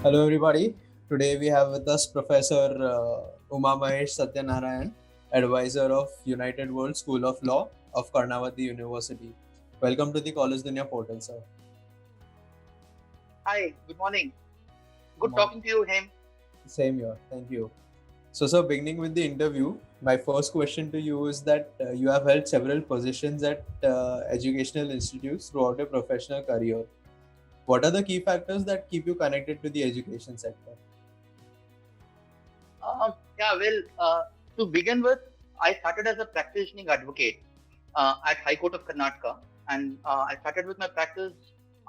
Hello, everybody. Today we have with us Professor Uma Mahesh Satyanarayan, advisor of United World School of Law of Karnavati University. Welcome to the College Dunya portal, sir. Hi, good morning. Good Good morning. talking to you, Hem. Same here. Thank you. So, sir, beginning with the interview, my first question to you is that you have held several positions at educational institutes throughout your professional career. What are the key factors that keep you connected to the education sector? To begin with, I started as a practicing advocate at High Court of Karnataka, and I started with my practice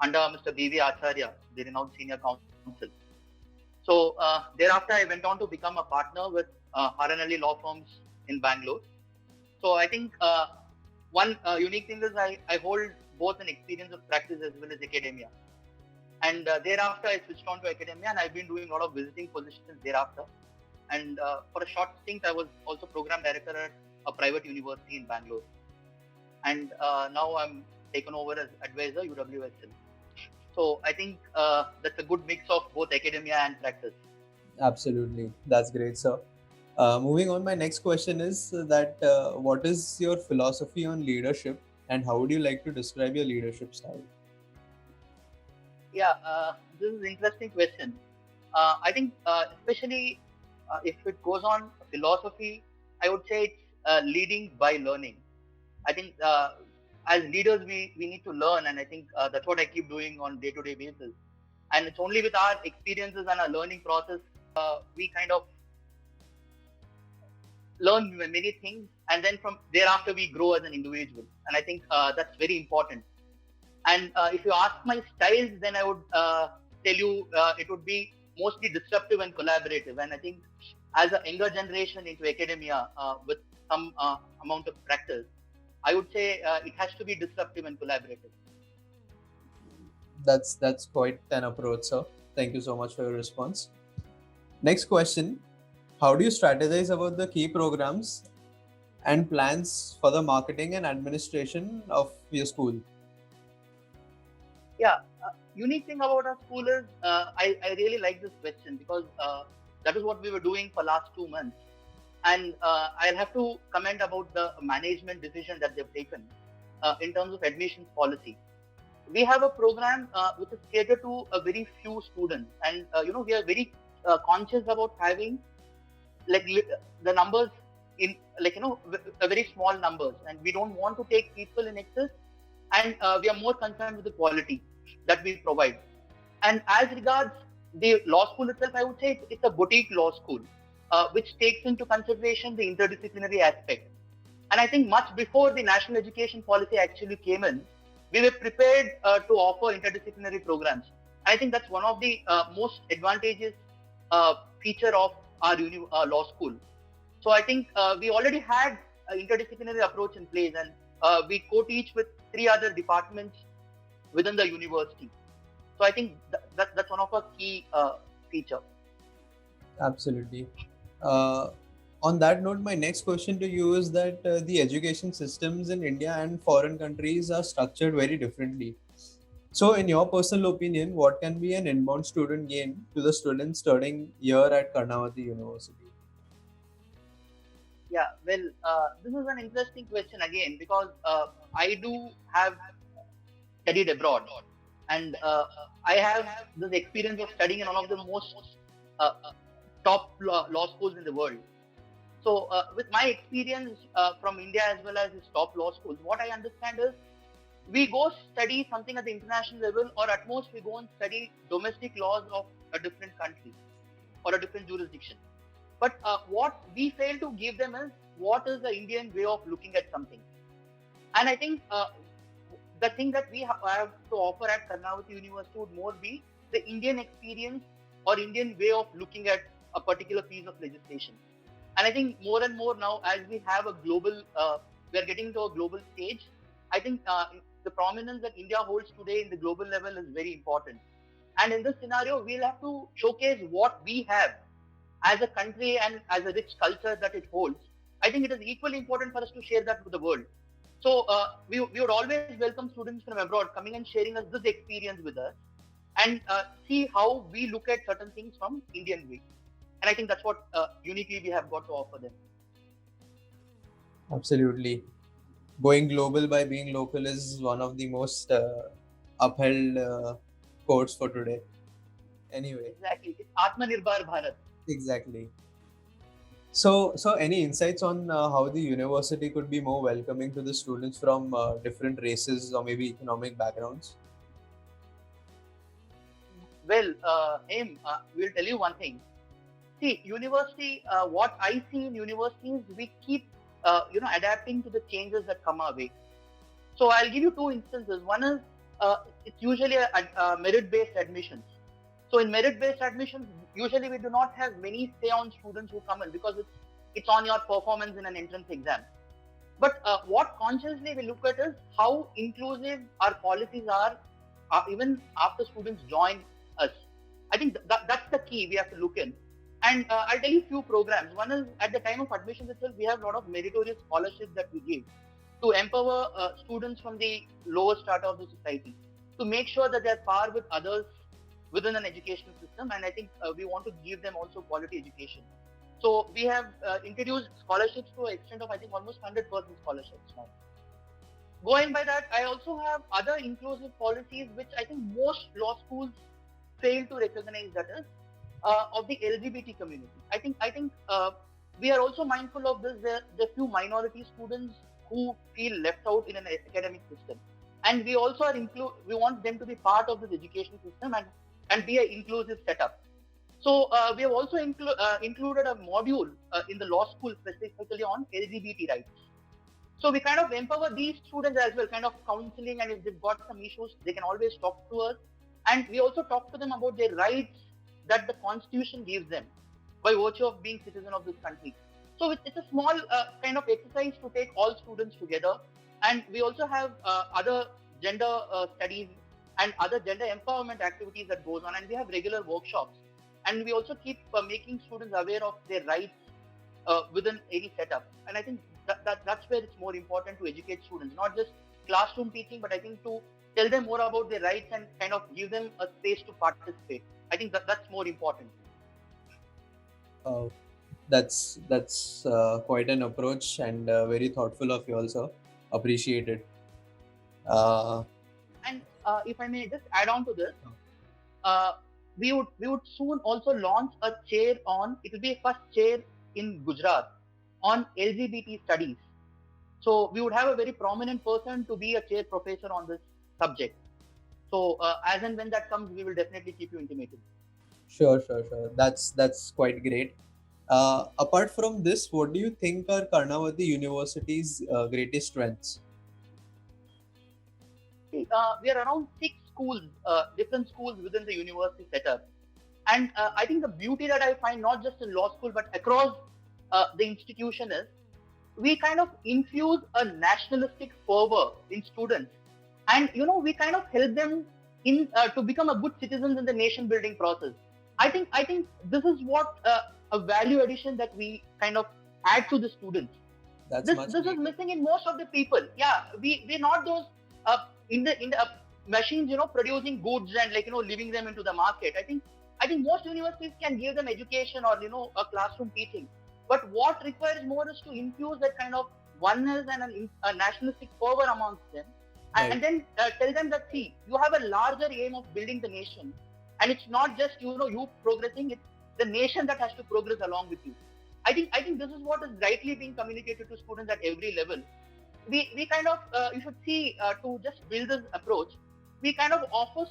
under Mr. B.V. Acharya, the renowned senior counsel. Thereafter, I went on to become a partner with Haranalli Law Firms in Bangalore. So, I think one unique thing is I hold both an experience of practice as well as academia. And thereafter, I switched on to academia, and I've been doing a lot of visiting positions thereafter. And for a short stint, I was also program director at a private university in Bangalore. And now I'm taken over as advisor UWSL. So I think that's a good mix of both academia and practice. Absolutely. That's great, sir. Moving on, my next question is that what is your philosophy on leadership and how would you like to describe your leadership style? This is an interesting question. I think, especially if it goes on philosophy, I would say it's leading by learning. I think as leaders, we need to learn, and I think that's what I keep doing on day-to-day basis. And it's only with our experiences and our learning process we kind of learn many things, and then from thereafter we grow as an individual. And I think that's very important. And if you ask my styles, then I would tell you it would be mostly disruptive and collaborative. And I think as a younger generation into academia with some amount of practice, I would say it has to be disruptive and collaborative. That's quite an approach, sir. Thank you so much for your response. Next question: how do you strategize about the key programs and plans for the marketing and administration of your school? Yeah, unique thing about our school is I really like this question because that is what we were doing for last 2 months. And I'll have to comment about the management decision that they've taken in terms of admissions policy. We have a program which is catered to a very few students, and we are very conscious about having like the numbers in a very small numbers, and we don't want to take people in excess, and we are more concerned with the quality that we provide. And as regards the law school itself, I would say it's a boutique law school, which takes into consideration the interdisciplinary aspect. And I think much before the national education policy actually came in, we were prepared to offer interdisciplinary programs. I think that's one of the most advantageous feature of our law school. So I think we already had an interdisciplinary approach in place, and we co-teach with three other departments within the university. So I think that's one of our key feature. Absolutely. Uh, on that note, my next question to you is that the education systems in India and foreign countries are structured very differently. So, in your personal opinion, what can be an inbound student gain to the students studying here at Karnavati University? This is an interesting question again because I do have studied abroad, and I have this experience of studying in one of the most uh, top law schools in the world. So, with my experience from India as well as its top law schools, what I understand is we go study something at the international level, or at most we go and study domestic laws of a different country or a different jurisdiction. But what we fail to give them is what is the Indian way of looking at something. And I think the thing that we have to offer at Karnavati University would more be the Indian experience or Indian way of looking at a particular piece of legislation. And I think more and more now, as we have a global, we are getting to a global stage. I think the prominence that India holds today in the global level is very important. And in this scenario, we'll have to showcase what we have as a country and as a rich culture that it holds. I think it is equally important for us to share that with the world. So we would always welcome students from abroad coming and sharing us this experience with us. and see how we look at certain things from Indian way. And I think that's what uniquely we have got to offer them. Absolutely. Going global by being local is one of the most upheld quotes for today. Anyway, Exactly. It's Atmanirbhar Bharat. exactly. So any insights on how the university could be more welcoming to the students from different races or maybe economic backgrounds? Well, we'll tell you one thing. See, university, what I see in universities, we keep, adapting to the changes that come our way. So I'll give you two instances. One is it's usually a merit-based admissions. So in merit-based admissions, usually we do not have many say on students who come in because it's on your performance in an entrance exam. But what consciously we look at is how inclusive our policies are, even after students join us. I think that's the key we have to look in. And I'll tell you a few programs. One is at the time of admission itself, we have a lot of meritorious scholarships that we give to empower students from the lower strata of the society to make sure that they're par with others within an educational system. And I think we want to give them also quality education. So we have introduced scholarships to an extent of I think almost 100% scholarships now. Going by that, I also have other inclusive policies which I think most law schools fail to recognize, that is of the LGBT community. I think we are also mindful of this. There are few minority students who feel left out in an academic system, and we also are we want them to be part of this education system and be an inclusive setup. So we have also included a module in the law school specifically on LGBT rights. So we kind of empower these students as well, kind of counseling, and if they've got some issues, they can always talk to us. And we also talk to them about their rights that the Constitution gives them by virtue of being citizen of this country. So it's a small kind of exercise to take all students together. And we also have other gender studies and other gender empowerment activities that goes on, and we have regular workshops. And we also keep making students aware of their rights within any setup. And I think that's where it's more important to educate students, not just classroom teaching, but I think to tell them more about their rights and kind of give them a space to participate. I think that's more important. Uh, that's quite an approach and very thoughtful of you also. Appreciate it. Uh, And if I may just add on to this, uh, we would soon also launch a chair on. It will be a first chair in Gujarat on LGBT studies. So we would have a very prominent person to be a chair professor on this subject. So as and when that comes, we will definitely keep you intimated. sure. That's quite great. Apart from this, what do you think are Karnavati University's greatest strengths? See, we are around six schools, different schools within the university setup. And I think the beauty that I find not just in law school but across the institution is we kind of infuse a nationalistic fervor in students, and we kind of help them in to become a good citizens in the nation building process. I think this is what a value addition that we kind of add to the students. That's this much this is needed. missing in most of the people. Yeah, we're not those uh, in the machines, producing goods and leaving them into the market. I think most universities can give them education or a classroom teaching, but what requires more is to infuse that kind of oneness and a nationalistic fervor amongst them, Right. and then tell them that, see, you have a larger aim of building the nation, and it's not just you progressing, it's the nation that has to progress along with you. I think this is what is rightly being communicated to students at every level. We kind of you should see, to just build this approach, we kind of offer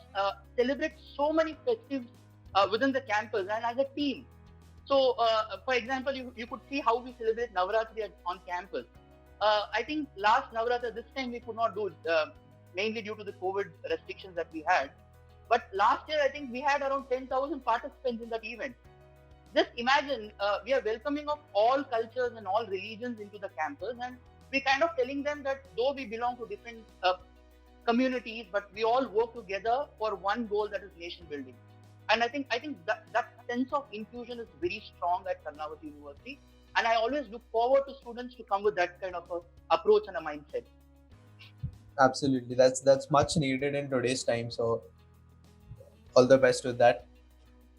celebrate so many festives within the campus and as a team. So for example, you could see how we celebrate Navaratri on campus. I think last Navaratra, this time we could not do it, mainly due to the COVID restrictions that we had. But last year, I think we had around 10,000 participants in that event. Just imagine, we are welcoming of all cultures and all religions into the campus, and we kind of telling them that though we belong to different communities, but we all work together for one goal, that is nation building. And I think that sense of inclusion is very strong at Karnavati University, and I always look forward to students to come with that kind of a approach and a mindset. Absolutely. That's much needed in today's time. So all the best with that.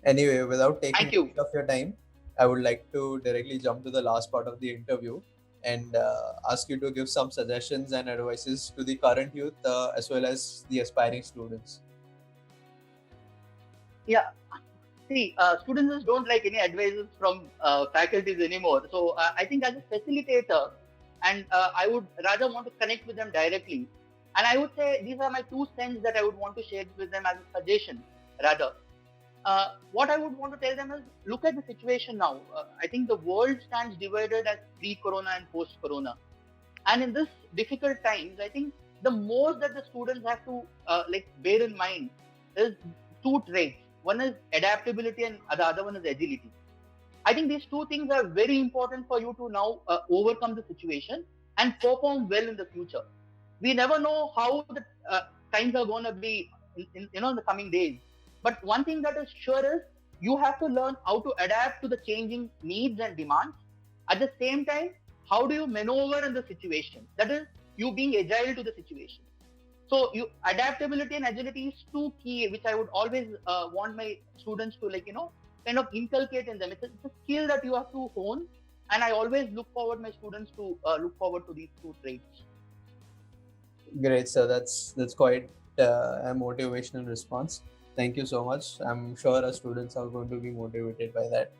Anyway, without taking Thank you. much of your time, I would like to directly jump to the last part of the interview and ask you to give some suggestions and advices to the current youth as well as the aspiring students. Yeah. See, students just don't like any advices from faculties anymore. So I think as a facilitator, and I would rather want to connect with them directly. And I would say these are my 2 cents that I would want to share with them as a suggestion, rather. What I would want to tell them is look at the situation now. I think the world stands divided as pre-corona and post-corona. And in this difficult times, I think the most that the students have to bear in mind is 2 traits. One is adaptability and the other one is agility. I think these 2 things are very important for you to now overcome the situation and perform well in the future. We never know how the times are going to be in the coming days. But one thing that is sure is you have to learn how to adapt to the changing needs and demands. At the same time, how do you maneuver in the situation? That is, you being agile to the situation. So, adaptability and agility is 2 key, which I would always want my students to kind of inculcate in them. It's a skill that you have to hone, and I always look forward my students to look forward to these 2 traits. Great, sir. That's quite a motivational response. Thank you so much. I'm sure our students are going to be motivated by that.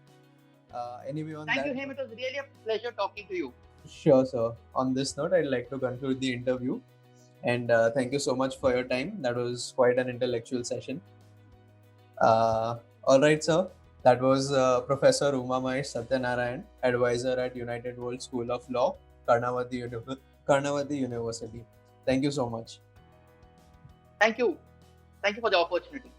Anyway, on Thank that, you, Him. It was really a pleasure talking to you. sure, sir. On this note, I'd like to conclude the interview. And thank you so much for your time. That was quite an intellectual session. All right, sir. That was Professor Uma Mahesh Satyanarayan, advisor at United World School of Law, Karnavati University. Thank you so much. Thank you. Thank you for the opportunity.